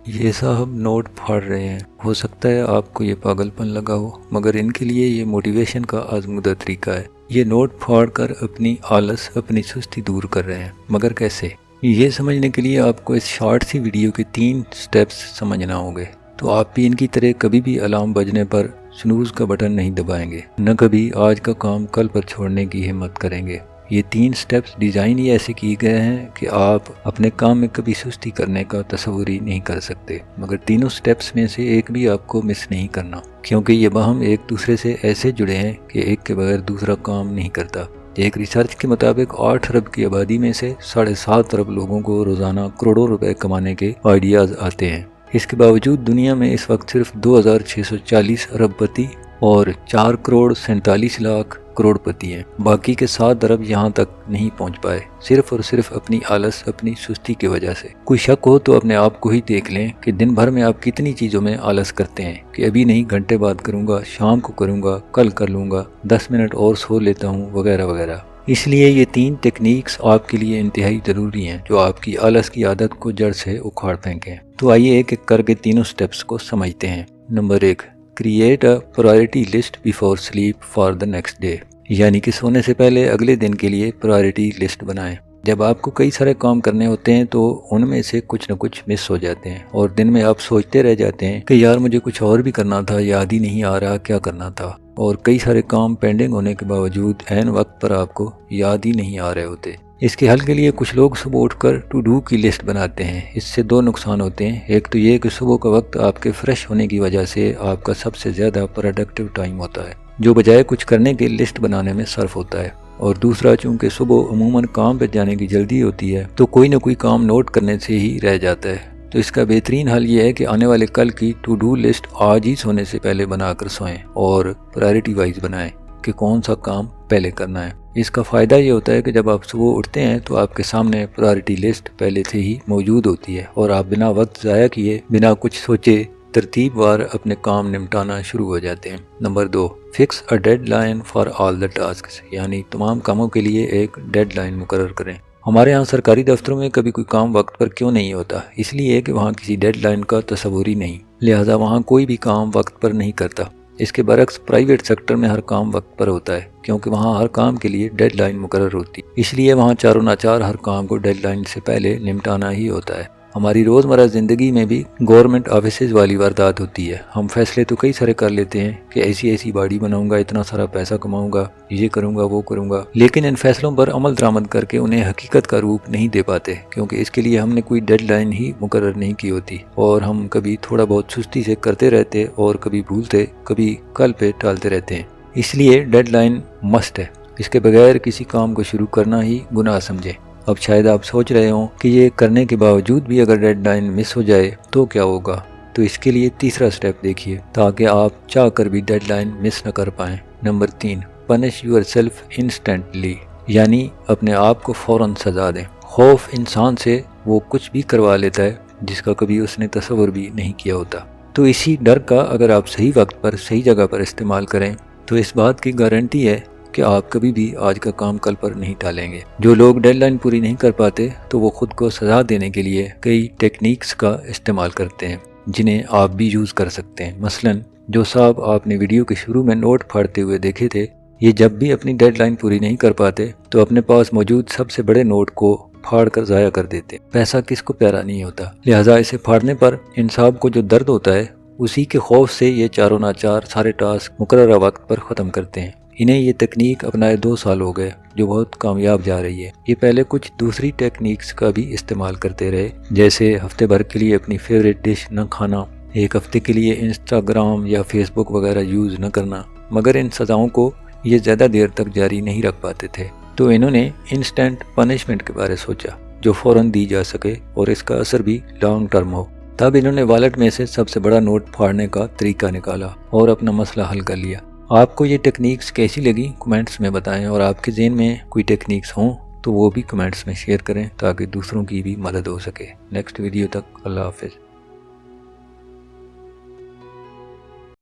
یہ صاحب نوٹ پھاڑ رہے ہیں، ہو سکتا ہے آپ کو یہ پاگل پن لگا ہو، مگر ان کے لیے یہ موٹیویشن کا آزمودہ طریقہ ہے۔ یہ نوٹ پھاڑ کر اپنی آلس، اپنی سستی دور کر رہے ہیں، مگر کیسے؟ یہ سمجھنے کے لیے آپ کو اس شارٹ سی ویڈیو کے 3 سٹیپس سمجھنا ہوں گے، تو آپ بھی ان کی طرح کبھی بھی الارم بجنے پر سنوز کا بٹن نہیں دبائیں گے، نہ کبھی آج کا کام کل پر چھوڑنے کی ہمت کریں گے۔ یہ 3 سٹیپس ڈیزائن ہی ایسے کیے گئے ہیں کہ آپ اپنے کام میں کبھی سستی کرنے کا تصور ہی نہیں کر سکتے، مگر تینوں سٹیپس میں سے ایک بھی آپ کو مس نہیں کرنا، کیونکہ یہ باہم ایک دوسرے سے ایسے جڑے ہیں کہ ایک کے بغیر دوسرا کام نہیں کرتا۔ ایک ریسرچ کے مطابق 8 ارب کی آبادی میں سے 7.5 ارب لوگوں کو روزانہ کروڑوں روپے کمانے کے آئیڈیاز آتے ہیں۔ اس کے باوجود دنیا میں اس وقت صرف 2640 ارب پتی اور 4 کروڑ 47 لاکھ کروڑ پتی ہیں۔ باقی کے 7 ارب یہاں تک نہیں پہنچ پائے، صرف اور صرف اپنی آلس، اپنی سستی کی وجہ سے۔ کوئی شک ہو تو اپنے آپ کو ہی دیکھ لیں کہ دن بھر میں آپ کتنی چیزوں میں آلس کرتے ہیں کہ ابھی نہیں، گھنٹے بعد کروں گا، شام کو کروں گا، کل کر لوں گا، 10 منٹ اور سو لیتا ہوں، وغیرہ وغیرہ۔ اس لیے یہ 3 ٹیکنیکس آپ کے لیے انتہائی ضروری ہیں جو آپ کی آلس کی عادت کو جڑ سے اکھاڑ پھینکیں۔ تو آئیے ایک ایک کر کے تینوں سٹیپس کو سمجھتے ہیں۔ Number 1، create a priority list before slip for the next day, یعنی کہ سونے سے پہلے اگلے دن کے لیے پرائورٹی لسٹ بنائیں۔ جب آپ کو کئی سارے کام کرنے ہوتے ہیں تو ان میں سے کچھ نہ کچھ مس ہو جاتے ہیں، اور دن میں آپ سوچتے رہ جاتے ہیں کہ یار مجھے کچھ اور بھی کرنا تھا، یاد ہی نہیں آ رہا کیا کرنا تھا، اور کئی سارے کام پینڈنگ ہونے کے باوجود عین وقت پر آپ کو یاد ہی نہیں آ رہے ہوتے۔ اس کے حل کے لیے کچھ لوگ صبح اٹھ کر ٹو ڈو کی لسٹ بناتے ہیں۔ اس سے 2 نقصان ہوتے ہیں، ایک تو یہ کہ صبح کا وقت آپ کے فریش ہونے کی وجہ سے آپ کا سب سے زیادہ پروڈکٹیو ٹائم ہوتا ہے، جو بجائے کچھ کرنے کے لسٹ بنانے میں صرف ہوتا ہے، اور دوسرا چونکہ صبح عموماً کام پہ جانے کی جلدی ہوتی ہے تو کوئی نہ کوئی کام نوٹ کرنے سے ہی رہ جاتا ہے۔ تو اس کا بہترین حل یہ ہے کہ آنے والے کل کی ٹو ڈو لسٹ آج ہی سونے سے پہلے بنا کر سوئیں، اور پرائورٹی وائز بنائیں کہ کون سا کام پہلے کرنا ہے۔ اس کا فائدہ یہ ہوتا ہے کہ جب آپ صبح اٹھتے ہیں تو آپ کے سامنے پرائورٹی لسٹ پہلے سے ہی موجود ہوتی ہے، اور آپ بنا وقت ضائع کیے، بنا کچھ سوچے، ترتیب وار اپنے کام نمٹانا شروع ہو جاتے ہیں۔ Number 2، fix a deadline for all the tasks, یعنی تمام کاموں کے لیے ایک ڈیڈ لائن مقرر کریں۔ ہمارے ہاں سرکاری دفتروں میں کبھی کوئی کام وقت پر کیوں نہیں ہوتا؟ اس لیے کہ وہاں کسی ڈیڈ لائن کا تصور ہی نہیں، لہٰذا وہاں کوئی بھی کام وقت پر نہیں کرتا۔ اس کے برعکس پرائیویٹ سیکٹر میں ہر کام وقت پر ہوتا ہے، کیونکہ وہاں ہر کام کے لیے ڈیڈ لائن مقرر ہوتی ہے، اس لیے وہاں چاروں ناچار ہر کام کو ڈیڈ لائن سے پہلے نمٹانا ہی ہوتا ہے۔ ہماری روزمرہ زندگی میں بھی گورنمنٹ آفیسز والی واردات ہوتی ہے۔ ہم فیصلے تو کئی سارے کر لیتے ہیں کہ ایسی باڑی بناؤں گا، اتنا سارا پیسہ کماؤں گا، یہ کروں گا، وہ کروں گا، لیکن ان فیصلوں پر عمل درآمد کر کے انہیں حقیقت کا روپ نہیں دے پاتے، کیونکہ اس کے لیے ہم نے کوئی ڈیڈ لائن ہی مقرر نہیں کی ہوتی، اور ہم کبھی تھوڑا بہت سستی سے کرتے رہتے، اور کبھی بھولتے، کبھی کل پہ ٹالتے رہتے ہیں۔ اس لیے ڈیڈ لائن مسٹ ہے، اس کے بغیر کسی کام کو شروع کرنا ہی گناہ سمجھیں۔ اب شاید آپ سوچ رہے ہوں کہ یہ کرنے کے باوجود بھی اگر ڈیڈ لائن مس ہو جائے تو کیا ہوگا؟ تو اس کے لیے تیسرا سٹیپ دیکھیے تاکہ آپ چاہ کر بھی ڈیڈ لائن مس نہ کر پائیں۔ Number 3، punish your self instantly, یعنی اپنے آپ کو فوراً سزا دیں۔ خوف انسان سے وہ کچھ بھی کروا لیتا ہے جس کا کبھی اس نے تصور بھی نہیں کیا ہوتا۔ تو اسی ڈر کا اگر آپ صحیح وقت پر صحیح جگہ پر استعمال کریں تو اس بات کی گارنٹی ہے کہ آپ کبھی بھی آج کا کام کل پر نہیں ٹالیں گے۔ جو لوگ ڈیڈ لائن پوری نہیں کر پاتے تو وہ خود کو سزا دینے کے لیے کئی ٹیکنیکس کا استعمال کرتے ہیں جنہیں آپ بھی یوز کر سکتے ہیں۔ مثلاً جو صاحب آپ نے ویڈیو کے شروع میں نوٹ پھاڑتے ہوئے دیکھے تھے، یہ جب بھی اپنی ڈیڈ لائن پوری نہیں کر پاتے تو اپنے پاس موجود سب سے بڑے نوٹ کو پھاڑ کر ضائع کر دیتے۔ پیسہ کس کو پیارا نہیں ہوتا، لہٰذا اسے پھاڑنے پر ان صاحب کو جو درد ہوتا ہے اسی کے خوف سے یہ چاروں ناچار سارے ٹاسک مقررہ وقت پر ختم کرتے ہیں۔ انہیں یہ تکنیک اپنائے 2 سال ہو گئے، جو بہت کامیاب جا رہی ہے۔ یہ پہلے کچھ دوسری ٹیکنیکس کا بھی استعمال کرتے رہے، جیسے ہفتے بھر کے لیے اپنی فیوریٹ ڈش نہ کھانا، ایک ہفتے کے لیے انسٹاگرام یا فیس بک وغیرہ یوز نہ کرنا، مگر ان سزاؤں کو یہ زیادہ دیر تک جاری نہیں رکھ پاتے تھے۔ تو انہوں نے انسٹنٹ پنشمنٹ کے بارے سوچا جو فوراً دی جا سکے اور اس کا اثر بھی لانگ ٹرم ہو۔ تب انہوں نے والیٹ میں سے سب سے بڑا نوٹ پھاڑنے کا طریقہ نکالا اور اپنا مسئلہ حل کر لیا۔ آپ کو یہ ٹیکنیکس کیسی لگی کمنٹس میں بتائیں، اور آپ کے ذہن میں کوئی ٹیکنیکس ہوں تو وہ بھی کمنٹس میں شیئر کریں تاکہ دوسروں کی بھی مدد ہو سکے۔ نیکسٹ ویڈیو تک اللہ حافظ۔